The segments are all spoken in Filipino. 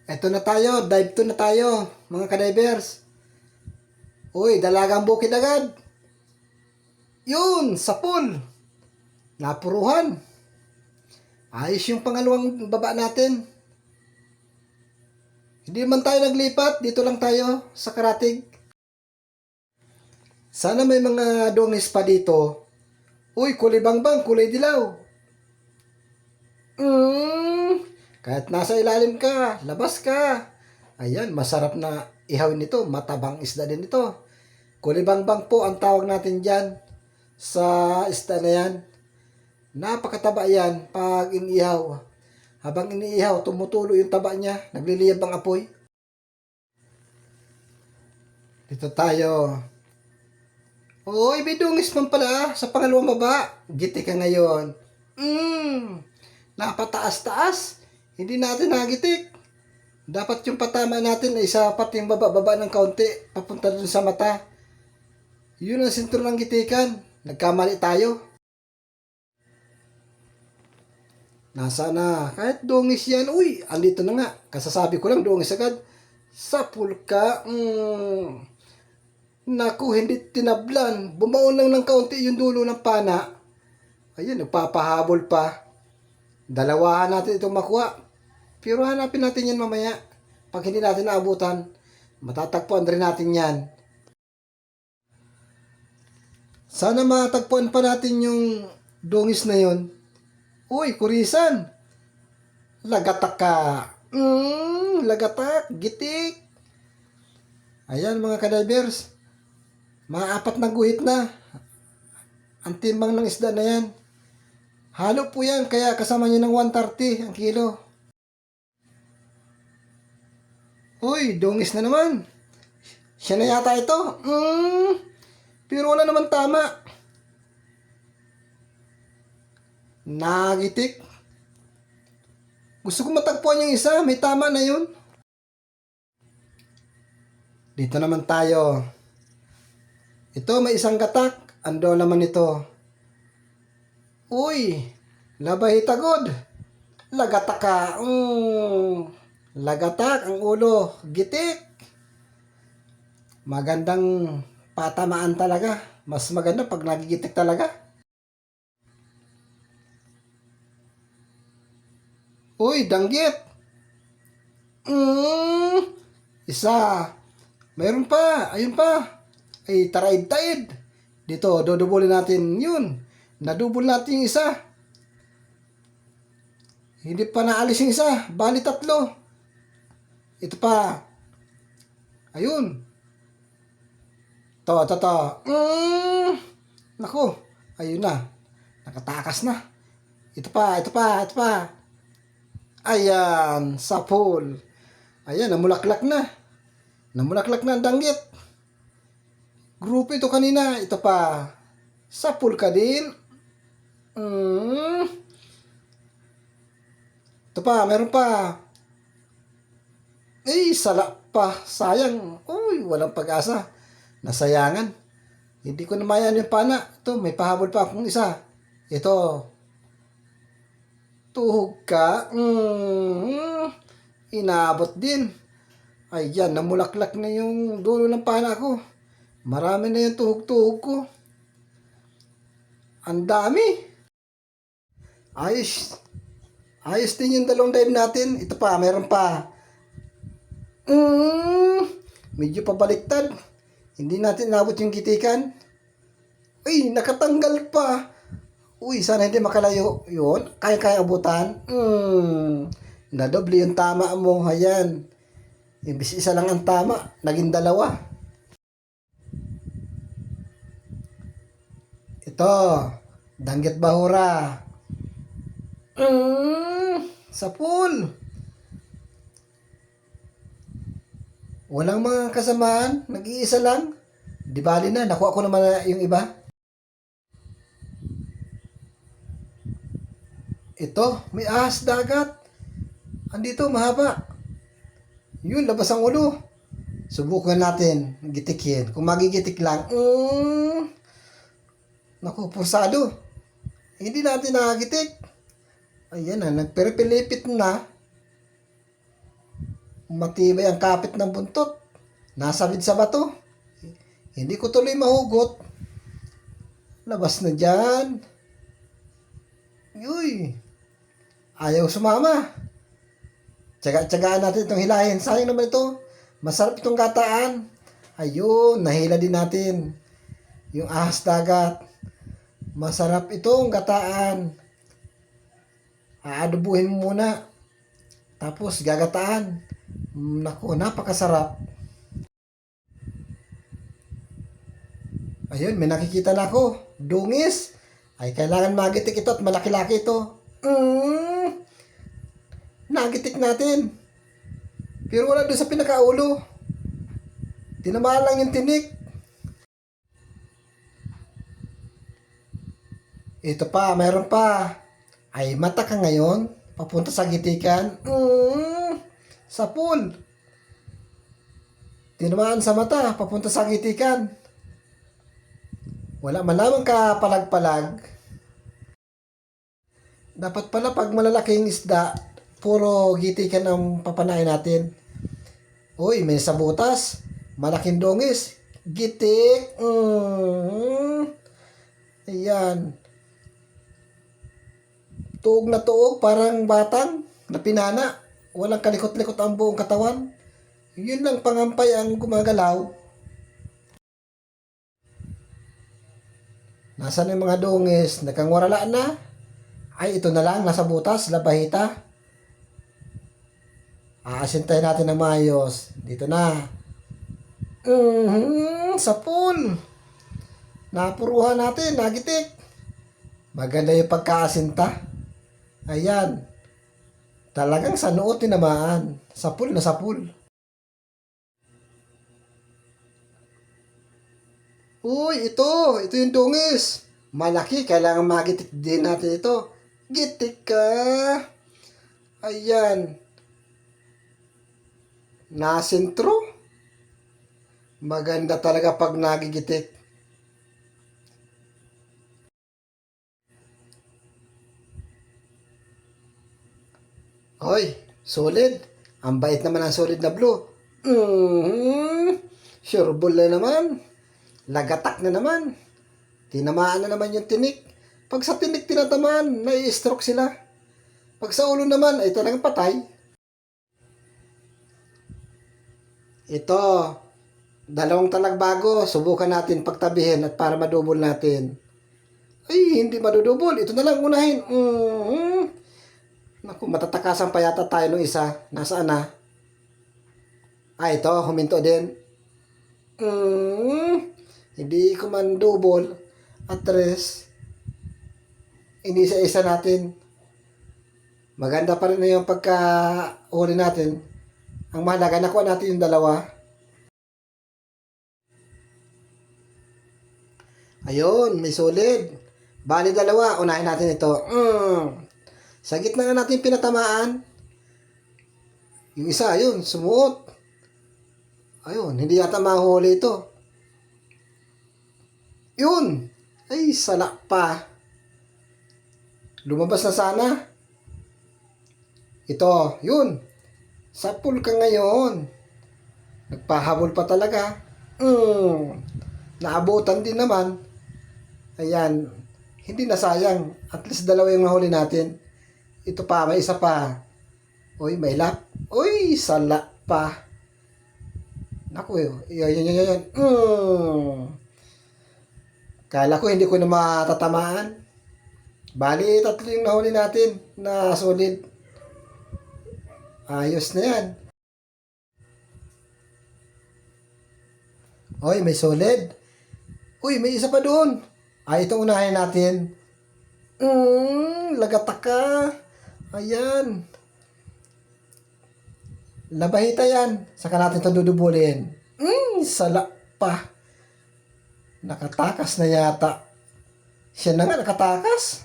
Eto na tayo, dive 2 na tayo, mga kadivers. Uy, dalagang bukid agad. Yun, sa pool. Napuruhan. Ayos yung pangalawang baba natin. Hindi man tayo naglipat, dito lang tayo sa Karatig. Sana may mga dongis pa dito. Uy, kulay bangbang, kulay dilaw. Kahit nasa ilalim ka, labas ka. Ayan, masarap na ihawin nito. Matabang isda din ito. Kulibangbang po ang tawag natin dyan sa isda na yan. Napakataba yan pag iniihaw. Habang iniihaw, tumutulo yung taba niya. Nagliliyab ang apoy. Dito tayo. Oy, may dungis man pala sa pangalawang baba. Giti ka ngayon. Napataas-taas. Hindi natin nagitik. Dapat yung patama natin ay sa pating baba-baba ng kaunti. Papunta dun sa mata. Yun ang sentro ng gitikan. Nagkamali tayo. Nasa na? Kahit dungis yan. Uy, andito na nga. Kasasabi ko lang dungis agad. Sa pulka. Naku, hindi tinablan. Bumaon lang ng kaunti yung dulo ng pana. Ayun, nagpapahabol pa. Dalawahan natin itong makuha. Pero hanapin natin yan mamaya. Pag hindi natin naabutan, matatagpuan rin natin yan. Sana matagpuan pa natin yung dungis na yon. Uy, kurisan. Lagatak ka. Lagatak. Gitik. Ayan mga kadivers. Mga 4 na guhit na. Ang timbang ng isda na yan. Halo po yan. Kaya kasama niya ng 130 ang kilo. Uy, dungis na naman. Siya na yata ito. Pero wala naman tama. Nagitik. Gusto ko matagpuan yung isa. May tama na yun. Dito naman tayo. Ito, may isang gatak. Ando naman ito. Uy, labay tagod. Lagatak ka. Lagatak ang ulo. Gitik. Magandang patamaan talaga. Mas maganda pag nagigitik talaga. Uy, danggit. Isa. Mayroon pa. Ayun pa. Ay, taraid-taid. Dito, dodobulin natin yun. Nadubol natin yung isa. Hindi pa naalis yung isa. Bali 3. Ito pa. Ayun. To. Naku. Ayun na. Nakatakas na. Ito pa. Ayan. Sa pool. Ayan, namulaklak na. Namulaklak na ang danggit. Grupo ito kanina. Ito pa. Sa pool ka din. Ito pa, meron pa. Sala pa. Sayang. Uy, walang pag-asa. Nasayangan. Hindi ko namayan yung pana. Ito, may pahabol pa akong isa. Ito. Tuhog ka. Inabot din. Ayan, namulaklak na yung dulo ng pana ko. Marami na yung tuhog-tuhog ko. Ang dami. Ayos. Ayos din yung dalawang dive natin. Ito pa, meron pa. Medyo pabaliktad. Hindi natin nabot yung gitikan. Uy, nakatanggal pa. Uy, sana hindi makalayo. Yun, kaya-kaya abutan. Nadoble yung tama mo. Ayan. Imbis isa lang ang tama, naging 2. Ito, danggit bahura. Sa pool. Walang mga kasamaan, nag-iisa lang. Di bali na, nakuha ko naman yung iba. Ito, may ahas dagat. Andito, mahaba. Yun, labas ang ulo. Subukan natin, gitikin. Kung magigitik lang, naku, pursado. Hindi natin nakagitik. Ayan na, nagperepilipit na. Matibay ang kapit ng buntot. Nasabit sa bato. Hindi ko tuloy mahugot. Labas na dyan. Uy, ayaw sumama. Tsaga-tsagaan natin itong hilahin. Sayang naman ito. Masarap itong gataan. Ayun, nahila din natin. Yung ahas dagat. Masarap itong gataan. Aadubuhin mo muna. Tapos gagataan. Naku, napakasarap. Ayun, may nakikita na ako. Dungis. Ay, kailangan magitik ito at malaki-laki ito. Nagitik natin. Pero wala doon sa pinakaulo. Tinamaan lang yung tinik. Ito pa, mayroon pa. Ay, mata ka ngayon. Papunta sa gitikan. Sa pool. Tinamaan sa mata. Papunta sa gitikan. Wala man lamang ka palag-palag. Dapat pala pag malalaking isda, puro gitikan ang papanain natin. Uy, may sabutas. Malaking dongis. Gitik. Ayan. Tuog na tuog, parang batang na pinana. Walang kalikot-likot ang buong katawan. Yun lang pangampay ang gumagalaw. Nasaan yung mga dungis? Nakangwarala na? Ay, ito na lang, nasa butas, labahita. Aasintay natin ng maayos. Dito na. Sa pool. Napuruhan natin, nagitik. Maganda yung pagkaasinta. Ayan. Talagang sa noo tinamaan. Sa pool na sa pool. Uy, ito. Ito yung dungis. Malaki. Kailangan magitik din natin ito. Gitik ka. Ayan. Nasintro. Maganda talaga pag nagigitik. Hoy, solid. Ang bait naman ang solid na blue. Sureball na naman. Lagatak na naman. Tinamaan na naman yung tinik. Pag sa tinik tinatamaan, nai-stroke sila. Pag sa ulo naman, ay talagang patay. Ito, dalawang talagbago. Subukan natin pagtabihin at para madubol natin. Ay, hindi madudubol. Ito na lang unahin. Naku, matatakasan pa yata tayo nung isa. Nasaan na? Ito, huminto din. Hindi ko man double at tres. Inisa-isa natin. Maganda pa rin na yung pagka-huli natin. Ang mahalaga, nakuha natin yung dalawa. Ayun, may solid. Bali dalawa, unahin natin ito. Sa gitna na natin pinatamaan. Yung isa, ayun, sumuot. Ayun, hindi yata mahuli ito. Yun! Ay, sala pa. Lumabas na sana. Ito, yun. Sa pool ka ngayon. Nagpahabol pa talaga. Naabutan din naman. Ayan. Hindi na sayang. At least dalawa yung nahuli natin. Ito pa, may isa pa. Uy, may lap. Uy, sala pa. Naku, yan. Kala ko hindi ko na matatamaan. Bali, tatlo yung nahuli natin na solid. Ayos na yan. Uy, may solid. Uy, may isa pa doon. Itong unahin natin. Lagatak ka. Ayan. Labahita yan. Saka natin ito dudubulin. Sala pa. Nakatakas na yata. Siya na nga nakatakas.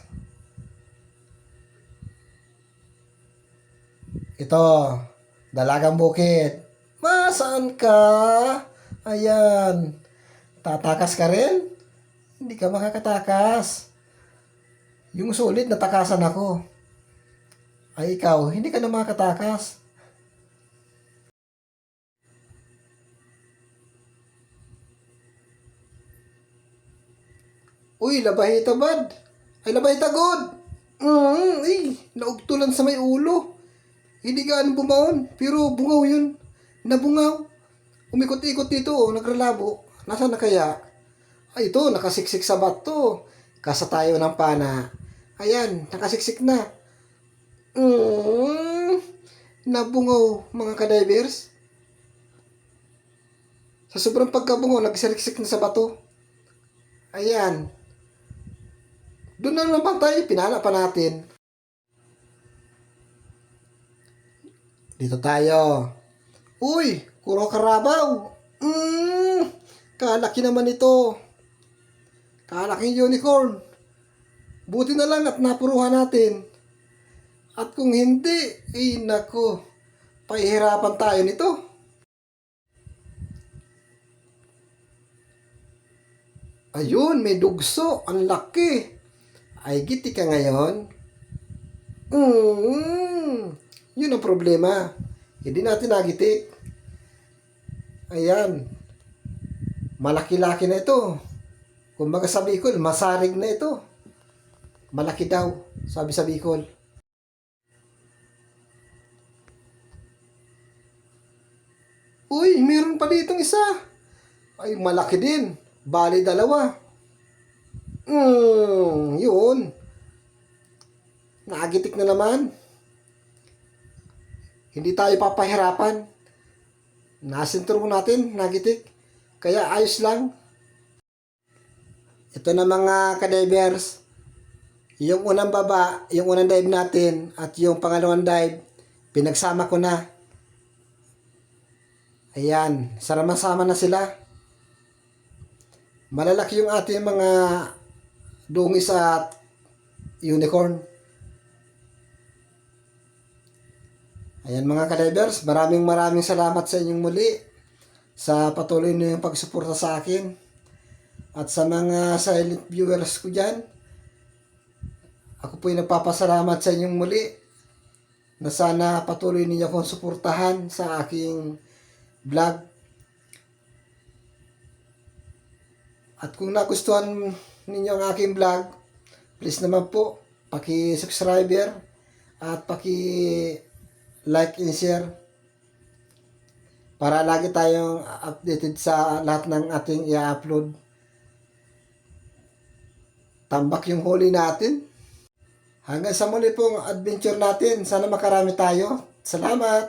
Ito. Dalagang bukid. Saan ka? Ayan. Tatakas ka rin? Hindi ka makakatakas. Yung sulit natakasan ako. Ay ikaw, hindi ka na makatakas. Uy, labahita bad. Ay, labahita god. Naugtulan sa may ulo. Hindi gaan bumaon, pero bungaw yun. Nabungaw. Umikot-ikot dito, nagralabo. Nasaan na kaya? Ay, ito, nakasiksik sa bato. Kasa tayo ng pana. Ayan, nakasiksik na. Nabungaw, mga kadivers. Sa sobrang pagkabungaw, nagsaliksik na sa bato. Ayan. Doon na naman tayo, pinala pa natin. Dito tayo. Uy, kuro karabaw. Kalaki naman ito. Kalaking unicorn. Buti na lang at napuruhan natin. At kung hindi, nako, pahihirapan tayo nito. Ayun, may dugso. Ang laki. Ay, giti ka ngayon. Yun ang problema. Hindi natin nagitik. Ayan. Malaki-laki na ito. Kumbaga sa Bicol, masarig na ito. Malaki daw, sabi sa Bicol. Uy, meron pa ditong isa. Ay, malaki din. Bali, dalawa. Yun. Nagitik na naman. Hindi tayo papahirapan. Nasintro natin, nagitik. Kaya ayos lang. Ito na mga kadivers. Yung unang baba, yung unang dive natin, at yung pangalawang dive, pinagsama ko na. Ayan, sama-sama na sila. Malalaki yung ating mga dungis at unicorn. Ayan mga kadivers, maraming salamat sa inyong muli sa patuloy niyong pagsuporta sa akin. At sa mga silent viewers ko dyan, ako po'y nagpapasalamat sa inyong muli na sana patuloy ninyo akong suportahan sa aking vlog. At kung nagustuhan ninyo ang aking vlog, please naman po, paki-subscriber at paki-like and share para lagi tayong updated sa lahat ng ating i-upload. Tambak yung huli natin. Hanggang sa muli pong adventure natin. Sana makarami tayo. Salamat!